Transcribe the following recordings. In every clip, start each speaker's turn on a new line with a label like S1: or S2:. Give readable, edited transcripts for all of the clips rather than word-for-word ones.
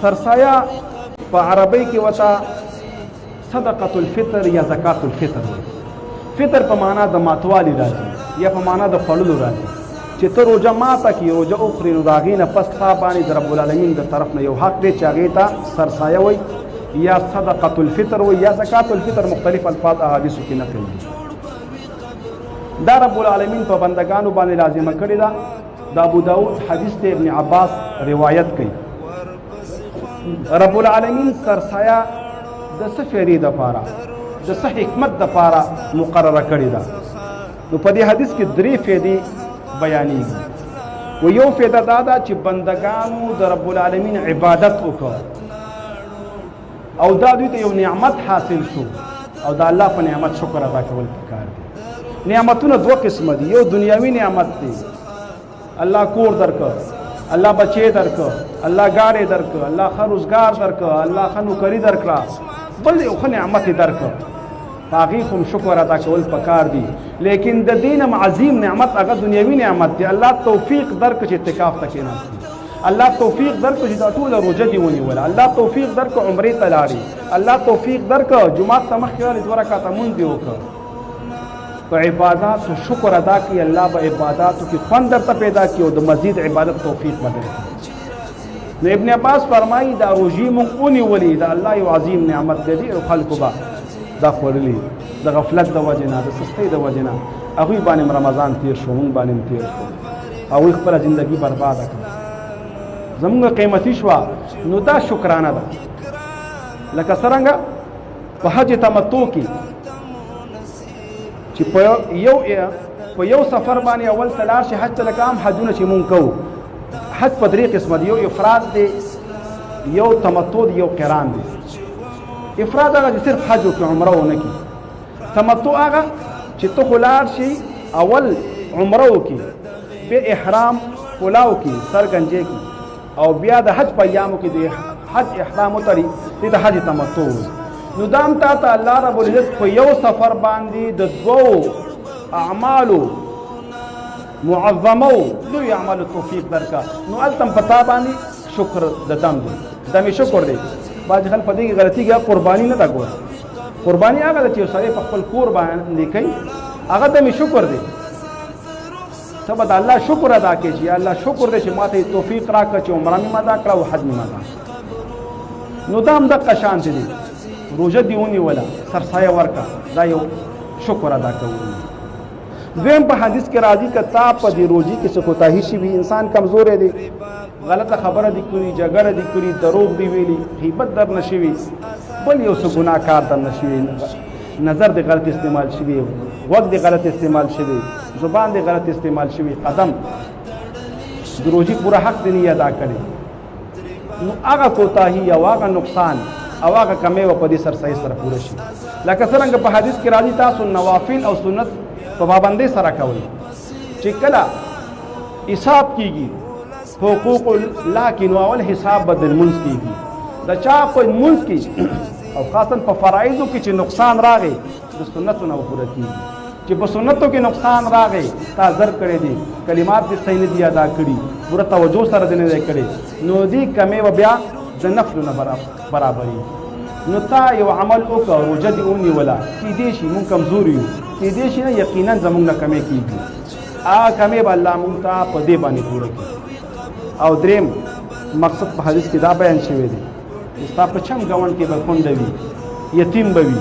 S1: سرسایه په عربی کې وته صدقه الفطر یا زکات الفطر وایي. فطر په معنا د ماتوالي راځي یا په معنا د خوړلو راځي چې ته روژه ماته کړي روژه وخورې نو د هغې نه پس تا باندې د رب العالمین د طرف نه یو حق دی چې هغې ته سرسایه وایي یا صدقه الفطر وایي یا زکات الفطر. مختلف الفاظ احادیثو کې نقل دي. دا رب العالمین په بندگانو باندې لازمه کړې ده. د ابو داود حدیث ته ابن عباس روایت کوي رب العالمین سرسایه د څه فایدې دپاره د څه حکمت دپاره مقرره کړې ده. نو په دې حدیث کې درې فایدې بیانېږي. و یو فایده دا ده چې بندگانو د رب العالمین عبادت وکړه او دا دوی ته یو نعمت حاصل شو او د الله په نعمت شکر ادا کول پکار دي. نعمتونه دوه قسمه دي. یو دنیاوي نعمت دی، الله کور درکړه، الله بچی درکړه، الله ګاډی درکړه، الله ښه روزګار درکړه، الله ښه نوکري درکړه، بل یو ښه نعمت یې درکړه. په هغې خو شکر ادا کول پکار دي. لیکن د دې نه عظیم نعمت هغه دنیاوي نعمت دی. الله توفیق درکړه چې اعتکاف ته کښېناستي، الله توفیق درکړه چې دا ټوله روژه دې ونیوله، الله توفیق درکړه عمرې ته لاړې، الله توفیق درکړه جومات ته مخکې راغلې 2 رکعته مونځ دې وکړه. په عباداتو شکر ادا کړي، الله به عباداتو کې خوند درته پیدا کړي او د مزید عبادت توفیق به درکړي. نو ابن عباس فرمایي دا روژې مونږ ونیولې د الله یو عظیم نعمت دی او خلکو به دا خوړلي د غفلت د وجې نه د سستۍ د وجې نه هغوی باندې رمضان تیر شو، مونږ باندې تیر شو، هغوی خپله زندګي برباده کړه، زمونږ قیمتي شوه. نو دا شکرانه ده. لکه څرنګه په حج تمتع کې چې په یو سفر باندې اول ته لاړ شي حج ته لکه عام حجونه چې مونږ کوو. حج په 3 قسمه دی، یو افراد دی، یو تمتع دی، یو قران دی. افراد هغه چې صرف حج وکړي عمره ونه کړي. تمتع هغه چې ته خو لاړ شي اول عمره وکړي، بیا احرام کلاو کړي، سر ګنجې کړي او بیا د حج په ایامو کې د حج احرام وتړي، دې ته حج تمتع وایي. نو دا هم تا ته الله رب العزت په یو سفر باندې د 2 اعمالو معظمو لوی اعمالو توفیق درکړه. نو هلته هم په تا باندې شکر د دم دی، دمې شکر دی. بعضې خلک په دې کې غلطي کوي، قرباني نه ده. ګوره قرباني هغه ده چې یو سړی په خپل کور باندې کوي، هغه دمې شکر دی. ته به د الله شکر ادا کوې چې یا الله شکر دی چې ما ته توفیق راکړه چې عمره مې ادا کړه او حج مې ادا کړه. نو دا هم دقه شانتې دی. روژه دې ونیوله، سرسایه ورکړه، دا یو شکر ادا کول. دویم په حدیث کې راځي که تا په دې روژې کې څه کوتاهي شوي، انسان کمزوری دی، غلطه خبره دې کړي، جګړه دې کړي، دروغ دې ویلي، غیبت در نه شوي، بل یو څه ګناه کار در نه شوي، نظر دې غلط استعمال شوي، غوږ دې غلط استعمال شوي، زبان دې غلط استعمال شوي، قدم د روژې پوره حق دې نه ادا کړی. نو هغه کوتاهي او هغه نقصان او هغه کمی به په دې سرسایي سره پوره شي. لکه څرنګه په حدیث کې راځي تاسو نوافل او سنت په پابندۍ سره کوئ چې کله حساب کیږي حقوق الله کې نو اول حساب به د لمونځ کیږي. د چا په لمونځ کې او خاصا په فرایضو کې چې نقصان راغی د سنتو نه پوره کیږي. چې په سنتو کې نقصان راغی تا زر کړی دي، کلمات دې صحیح نه دي ادا کړي، پوره توجه سره دې نه دی کړی، نو دې کمی به بیا د نفلو نه برابري. نو تا یو عمل وکړه، روژه دې ونیوله، کیدای شي مونږ کمزور یو، کیدای شي نه یقینا زمونږ نه کمی کېږي، هغه کمی به الله مونږ ته په دې باندې پوره کړي. او دریم مقصد په حدیث کې دا بیان شوی دی چې ستا په چم ګاونډ کې به کونډه وي، یتیم به وي،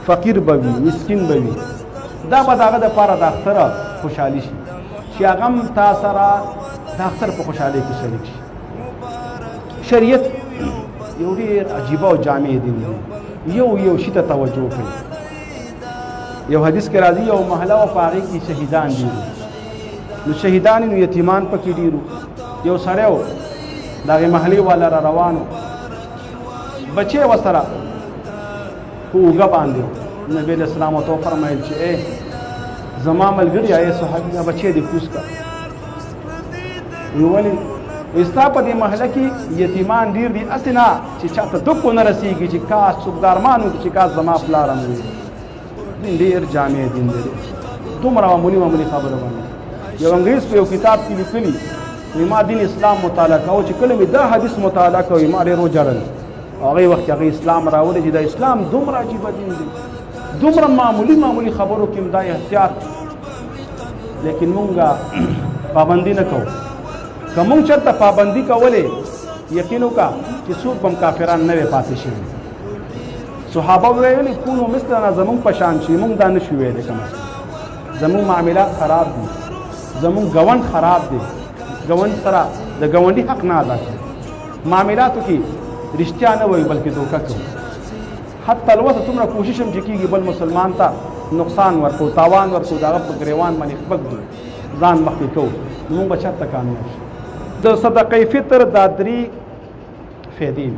S1: فقیر به وي، مسکین به وي، دا به د هغه دپاره د اختره خوشحالي شي چې هغه هم تا سره د اختر په خوشحالۍ کې شریک شي. شریعت یو ډېر عجیبه او جامع دین دی، یو شي ته توجه کړي. یو حدیث کې راځي یو محله او په هغې کې شهیدان ډېر، نو شهیدان نو یتیمان پکې ډېرو. یو سړی و د هغې محلې والا را روانو، بچی ورسره په اوږه باندې. نبي علیه السلام ورته وفرمیل چې ای زما ملګري ای صحابي دا بچی دې کوز کړه. وی ولې؟ ستا په دې محله کې یتیمان ډېر دي، هسې نه چې چا ته دک ونه رسېږي چې کاش څوک د ارمان وکړي چې کاش زما پلار هم وي. دین ډېر جامع دین دی، دومره معمولي خبره باندې. یو انګریز په یو کتاب کې لیکلي ما دین اسلام مطالعه کوو چې کله مې دا حدیث مطالعه کوي ما ډېر وجړل هغه وخت هغه اسلام راوړی چې دا اسلام دومره عجیبه دین دی دومره معمولی خبرو کې دا احتیاط لیکن مونږه پابندي نه کوو که مونږ چېرته پابندي کولې یقین وکړه چې څوک به هم کافران نه وی پاتې شوي صحابه ویلي کونو مثلنا زمونږ په شان شي مونږ دا نه شو ویلی کم زمونږ معاملات خراب دي زمونږ ګوند خراب دی ګوند سره د ګوندي حق نه ادا کوي معاملاتو کې رښتیا نه وایي بلکې دوکه کوي حتی الوسه څومره کوشش هم چې کېږي بل مسلمان ته نقصان ورکو تاوان ورکو د هغه په ګریوان باندې خپک ځان مخکې کوو نو موږ به چېرته کامیاب شو د صدقې فطر دا 3 فایدې